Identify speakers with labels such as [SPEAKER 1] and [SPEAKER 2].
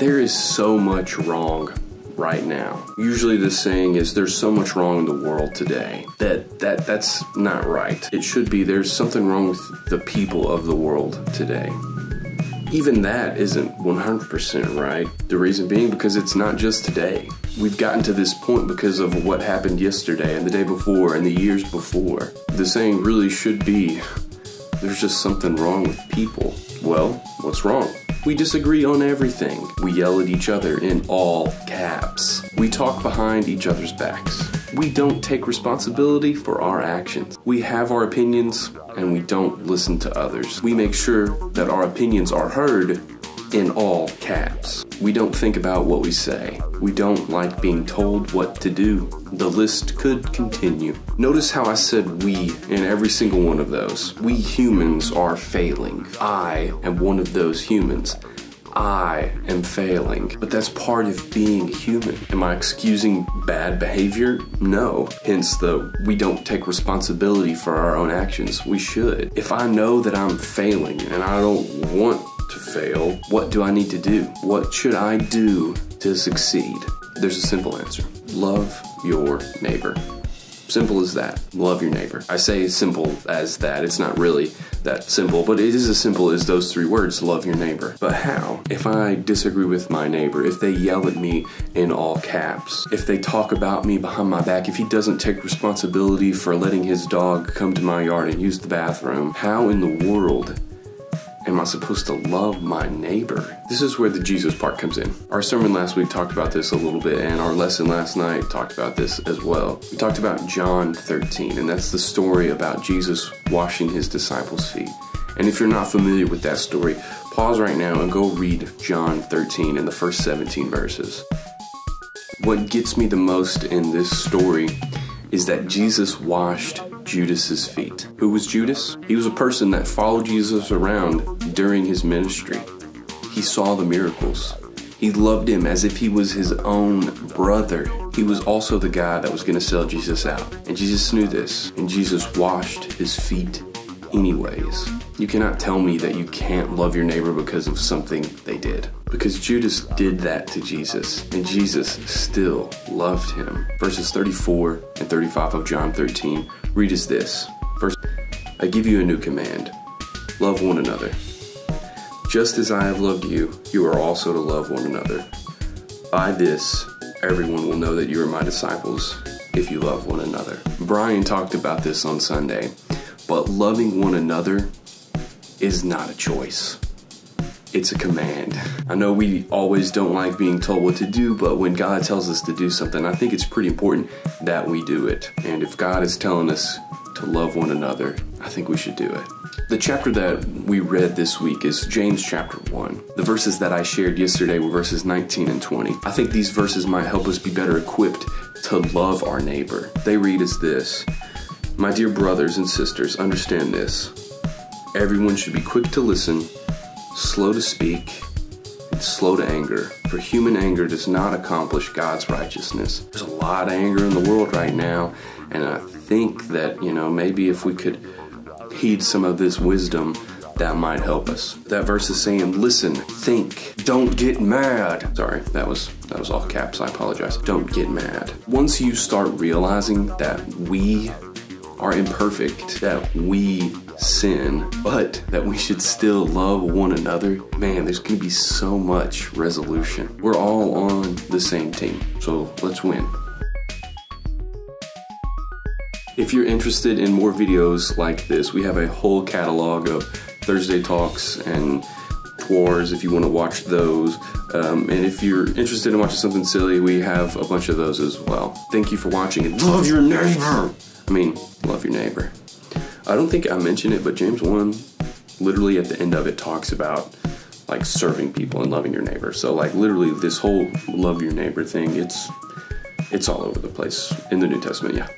[SPEAKER 1] There is so much wrong right now. Usually the saying is there's so much wrong in the world today. That's not right. It should be there's something wrong with the people of the world today. Even that isn't 100% right. The reason being because it's not just today. We've gotten to this point because of what happened yesterday and the day before and the years before. The saying really should be there's just something wrong with people. Well, what's wrong? We disagree on everything. We yell at each other in all caps. We talk behind each other's backs. We don't take responsibility for our actions. We have our opinions and we don't listen to others. We make sure that our opinions are heard in all caps. We don't think about what we say. We don't like being told what to do. The list could continue. Notice how I said we in every single one of those. We humans are failing. I am one of those humans. I am failing, but that's part of being human. Am I excusing bad behavior? No. Hence we don't take responsibility for our own actions. We should. If I know that I'm failing and I don't want to fail, what do I need to do? What should I do to succeed? There's a simple answer. Love your neighbor. Simple as that. Love your neighbor. I say simple as that. It's not really that simple, but it is as simple as those three words, love your neighbor. But how? If I disagree with my neighbor, if they yell at me in all caps, if they talk about me behind my back, if he doesn't take responsibility for letting his dog come to my yard and use the bathroom, how in the world am I supposed to love my neighbor? This is where the Jesus part comes in. Our sermon last week talked about this a little bit, and our lesson last night talked about this as well. We talked about John 13, and that's the story about Jesus washing his disciples' feet. And if you're not familiar with that story, pause right now and go read John 13 and the first 17 verses. What gets me the most in this story is that Jesus washed Judas's feet. Who was Judas? He was a person that followed Jesus around during his ministry. He saw the miracles. He loved him as if he was his own brother. He was also the guy that was going to sell Jesus out. And Jesus knew this, and Jesus washed his feet anyways. You cannot tell me that you can't love your neighbor because of something they did. Because Judas did that to Jesus, and Jesus still loved him. Verses 34 and 35 of John 13 read as this. First, I give you a new command. Love one another. Just as I have loved you, you are also to love one another. By this, everyone will know that you are my disciples if you love one another. Brian talked about this on Sunday, but loving one another is not a choice. It's a command. I know we always don't like being told what to do, but when God tells us to do something, I think it's pretty important that we do it. And if God is telling us to love one another, I think we should do it. The chapter that we read this week is James chapter 1. The verses that I shared yesterday were verses 19 and 20. I think these verses might help us be better equipped to love our neighbor. They read as this. My dear brothers and sisters, understand this. Everyone should be quick to listen, slow to speak, and slow to anger. For human anger does not accomplish God's righteousness. There's a lot of anger in the world right now, and I think that, maybe if we could heed some of this wisdom, that might help us. That verse is saying, listen, think, don't get mad. Sorry, that was all caps, I apologize. Don't get mad. Once you start realizing that we are imperfect, that we sin, but that we should still love one another, man, there's gonna be so much resolution. We're all on the same team, so let's win. If you're interested in more videos like this, we have a whole catalog of Thursday Talks and Tours if you want to watch those. And if you're interested in watching something silly, we have a bunch of those as well. Thank you for watching, and love your neighbor! Love your neighbor. I don't think I mentioned it, but James 1, literally at the end of it, talks about like serving people and loving your neighbor. So like literally this whole love your neighbor thing, it's all over the place in the New Testament, yeah.